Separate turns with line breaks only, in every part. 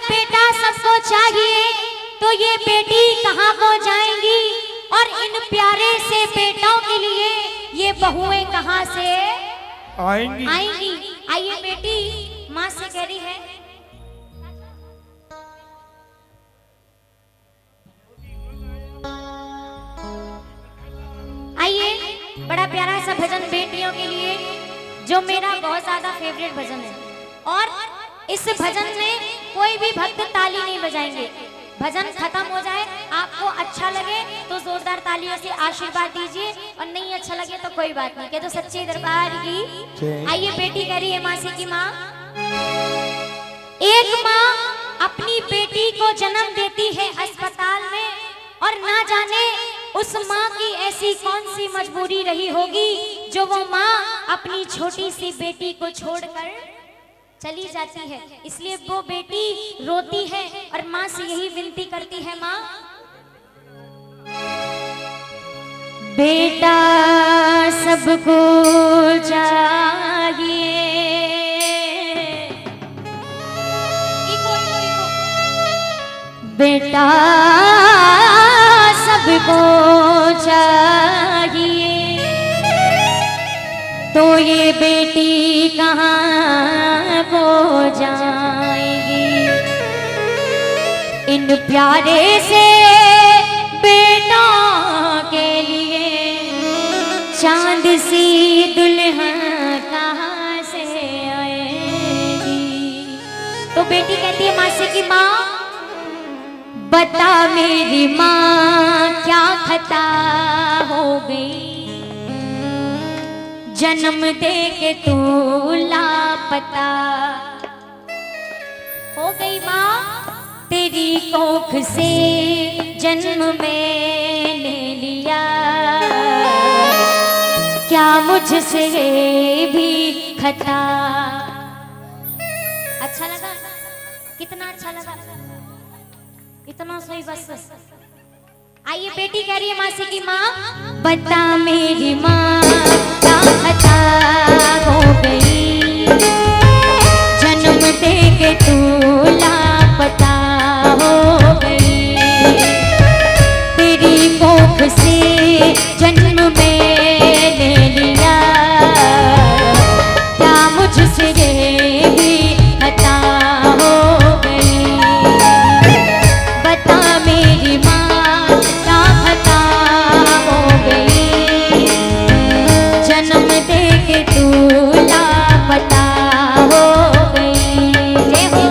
बेटा सबको चाहिए तो ये बेटी कहाँ को जाएंगी, और इन प्यारे से बेटों के लिए ये बहुएं कहाँ से
आएंगी।
आइए बेटी माँ से कह रही है, आइए बड़ा प्यारा सा भजन बेटियों के लिए जो मेरा बहुत ज्यादा फेवरेट भजन है। और इस भजन में कोई भी भक्त ताली नहीं बजाएंगे। भजन खत्म हो जाए, आपको अच्छा लगे तो जोरदार तालियों से आशीर्वाद दीजिए, और नहीं अच्छा लगे तो कोई बात नहीं, कह तो सच्चे दरबार की। आइए बेटी कह रही है मासी की माँ, एक माँ अपनी बेटी को जन्म देती है अस्पताल में, और ना जाने उस माँ की ऐसी कौन सी मजबूरी रही होगी जो वो माँ अपनी छोटी सी बेटी को छोड़कर चली जाती है। इसलिए वो बेटी रोती है और माँ से यही विनती करती है, माँ बेटा सबको चाहिए, बेटा सबको चाहिए, तो ये बेटी कहाँ को जाएगी, इन प्यारे से बेटों के लिए चांद सी दुल्हन कहाँ से आएगी। तो बेटी कहती है माँ से कि माँ बता मेरी माँ क्या खता हो गई, जन्म दे के तू लापता हो गई। माँ तेरी कोख से जन्म मैंने लिया, क्या मुझसे भी खता। अच्छा लगा? कितना अच्छा लगा? इतना सही बस। आइए बेटी कह रही है माँ से कि माँ बता मेरी माँ क्या खता हो गई, जन्म दे के तू लापता हो गई, तेरी कोख से जन्म मैंने लिया, क्या मुझसे भी खता हो गई, बता मेरी माँ क्या खता हो गई, जन्म दे के तू लापता हो गई। जय हो।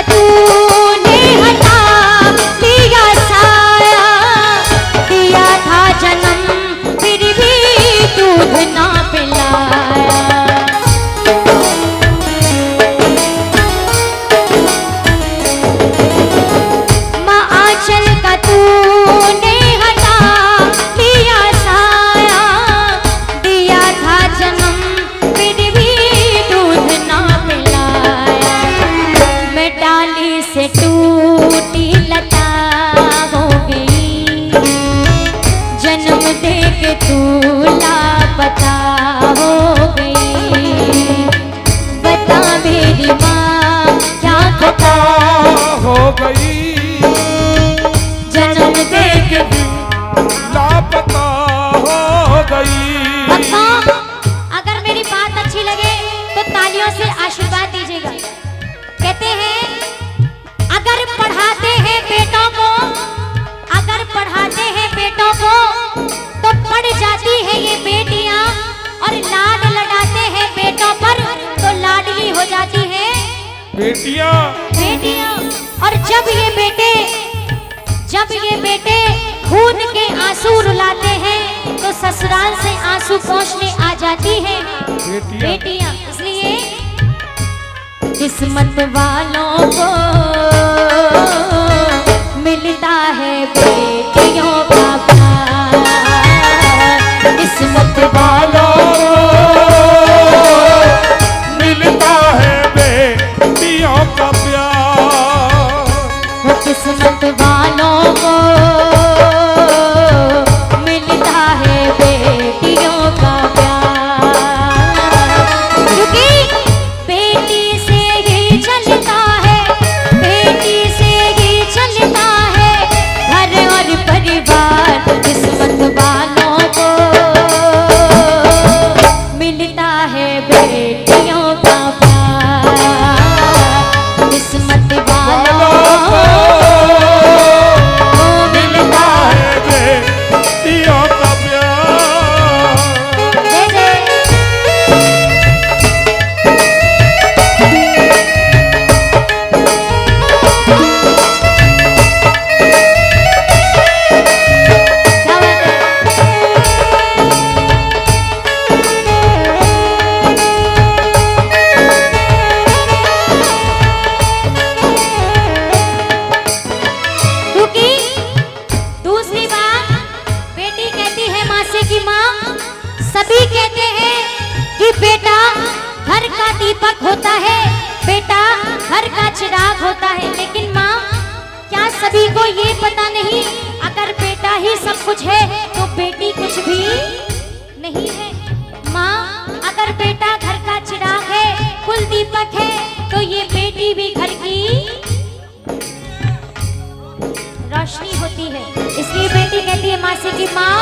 तूने हटा दिया साया, दिया था जन्म फिर भी दूध ना पिलाया, माँ आंचल का तूने हटा दिया साया, दिया था जन्म फिर भी दूध ना पिलाया, मैं डाली से टूटी लता हो गई, जन्म दे के तू लापता हो गई, बता मेरी माँ क्या खता
हो गई,
जन्म दे के
लापता हो गई।
अगर मेरी बात अच्छी लगे तो तालियों से आशीर्वाद दीजिएगा। कहते हैं अगर पढ़ाते हैं बेटों को, अगर पढ़ाते हैं बेटों को तो पढ़ जाती है ये बेटियां, और लाड लडाते हैं बेटों पर तो लाडली हो जाती है
बेटियां।
बेटियां। और जब ये बेटे खून के आंसू रुलाते हैं तो ससुराल से आंसू पोंछने आ जाती है बेटियां। इसलिए किस्मत वालों को
का प्यार।
वो किस्मत वालों को मिलता है बेटियों का प्यार, क्योंकि बेटी से ही चलता है, बेटी से ही चलता है घर और परिवार। किस्मत वालों को मिलता है बेटियों का प्यार, किस्मत वालों को मिलता है
बेटियों का प्यार।
जय जय। क्या बात है? क्योंकि दूसरी बात, बेटी कहती है माँ से कि माँ, सभी कहते हैं कि बेटा घर का दीपक होता है, बेटा घर का चिराग होता है, लेकिन माँ क्या सभी को ये पता नहीं, अगर बेटा ही सब कुछ है तो बेटी कुछ भी नहीं है। माँ, अगर बेटा घर का चिराग है, कुल दीपक है, तो ये बेटी भी घर की रोशनी होती है। इसलिए बेटी कहती है माँ से कि माँ,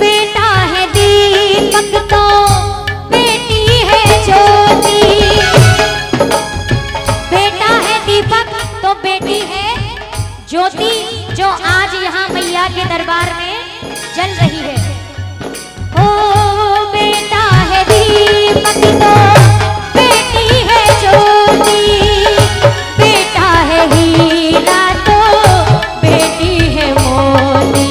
बेटा है दीपक तो बेटी है ज्योति, बेटा है दीपक तो बेटी है ज्योति, जो आज यहाँ मैया के दरबार में जल रही है। ओ बेटा है दीपक तो बेटी है ज्योति, बेटा है हीरा तो बेटी है मोती।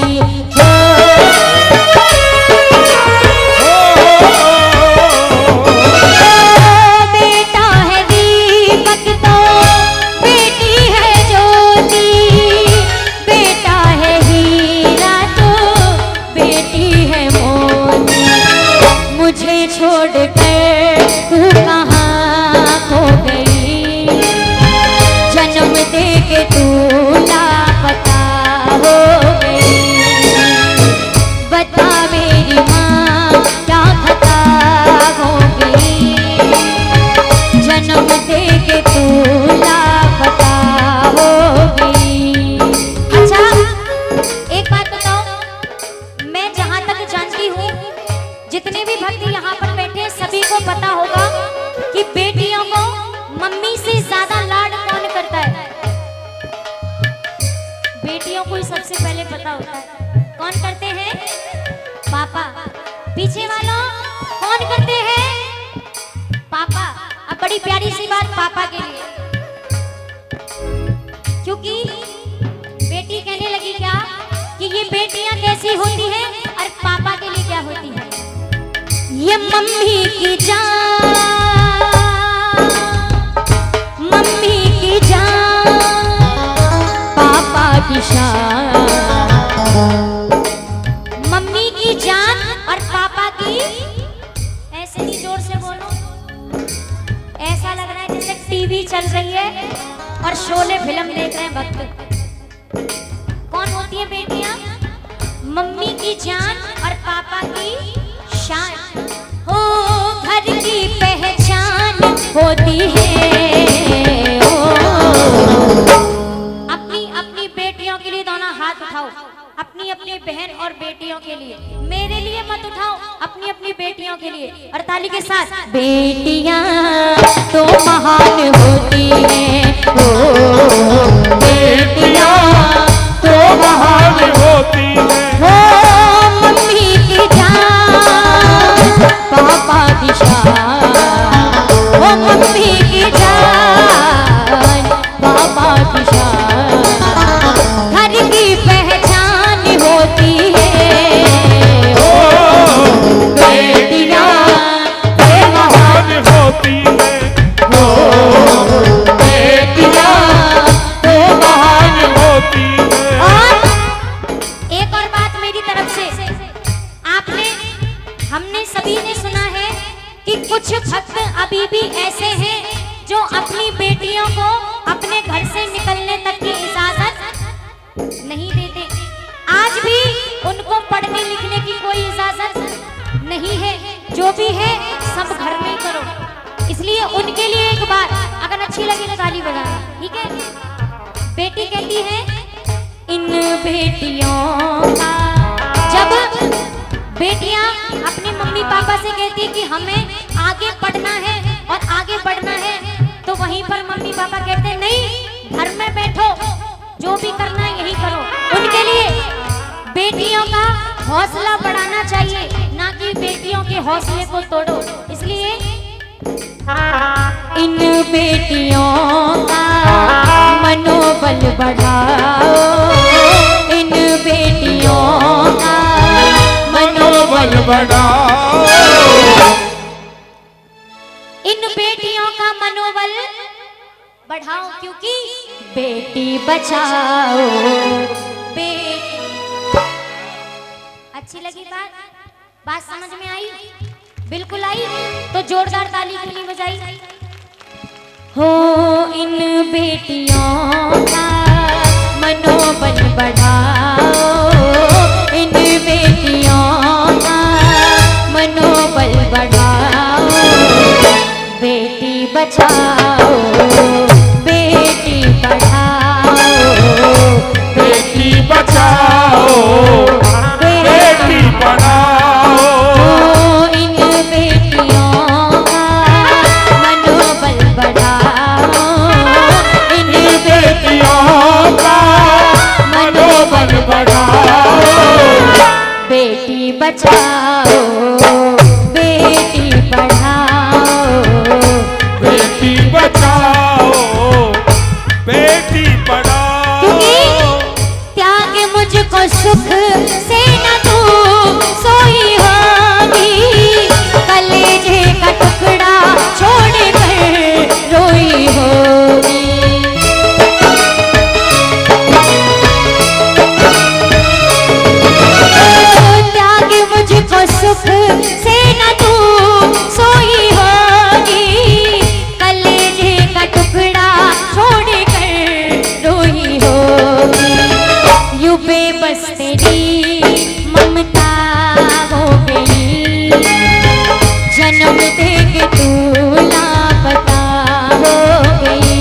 बेटा है दीपक तो बेटी है ज्योति, बेटा है हीरा तो बेटी है मोती। मुझे छोड़कर तू कहाँ खो गई, जन्म दे के तू लापता हो गई। बता मेरी माँ क्या खता हो गई, जन्म दे के तू लापता हो गई। अच्छा, एक बात बताओ, मैं जहाँ तक जानती हूँ, जितने भी भक्त यहाँ पर बैठे हैं, सभी को पता होगा कि बेटियों को मम्मी से ज्यादा लाड कौन करता है। बेटियों को ही सबसे पहले पता होता है कौन करते हैं, पापा। पीछे वालों कौन करते हैं, पापा। अब बड़ी प्यारी सी बात पापा के लिए, क्योंकि बेटी कहने लगी क्या कि ये बेटियां कैसी होती हैं और पापा के लिए क्या होती है। ये मम्मी की जान, मम्मी की जान, पापा की शान। मम्मी की जान और पापा की, ऐसे नहीं जोर से बोलो, ऐसा लग रहा है जैसे टीवी चल रही है और शोले फिल्म देख रहे हैं भक्त। कौन होती है बेटियां, मम्मी की जान और पापा की शान। हो घर की पहचान होती है। ओ अपनी अपनी बेटियों के लिए दोनों हाथ उठाओ, अपनी अपनी बहन और बेटियों के लिए, मेरे लिए मत उठाओ, अपनी अपनी बेटियों के लिए। और ताली के साथ, बेटियां तो महान होती हैं, ओ बेटियां तो महान
होती है।
हो मम्मी की जान, पापा की शान। हो मम्मी की जान, पापा की शान। घर की पहचान होती है। ओ बेटियां तो महान भी है सब घर में ही करो, इसलिए उनके लिए एक बार अगर अच्छी लगे तो ताली बजाना, ठीक है। बेटी कहती है इन बेटियों का, जब बेटियां अपने मम्मी पापा से कहती है कि हमें आगे पढ़ना है और आगे बढ़ना है, तो वहीं पर मम्मी पापा कहते हैं नहीं घर में बैठो, जो भी करना है यही करो। उनके लिए बेटियों का हौसला बढ़ाना चाहिए, ना कि बेटियों के हौसले को तोड़ो। इसलिए इन बेटियों का मनोबल बढ़ाओ, इन बेटियों का मनोबल
बढ़ाओ,
इन बेटियों का मनोबल बढ़ाओ, क्योंकि बेटी बचाओ बेटी। अच्छी लगी बात? बात समझ में आई? बिल्कुल आई? तो जोरदार ताली क्यों नहीं बजाई? हो इन बेटियों का मनोबल बढ़ाओ, इन बेटियों का मनोबल बढ़ाओ, बेटी बचाओ बेटी पढ़ाओ,
बेटी बचाओ बेटी पढ़ाओ,
इन बेटियों का मनोबल बढ़ाओ, इन
बेटियों का मनोबल बढ़ाओ,
बेटी बचाओ बेटी पढ़ाओ,
बेटी बचाओ बेटी पढ़ाओ,
त्याग मुझको सुख से न तू सोई होगी, कलेजे का टुकड़ा छोड़ कर रोई होगी। त्याग मुझको सुख से न तू सोई होगी, कलेजे का टुकड़ा छोड़ कर रोई होगी। यूं बेबस तेरी ममता हो गई, जन्म दे के तू लापता हो गई,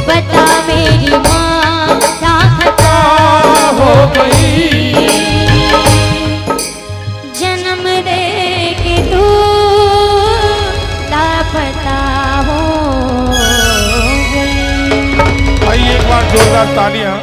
बता मेरी माँ क्या खता
हो गई,
जन्म दे के तू लापता हो गई।
भाई एक बार जोरदार तालियां।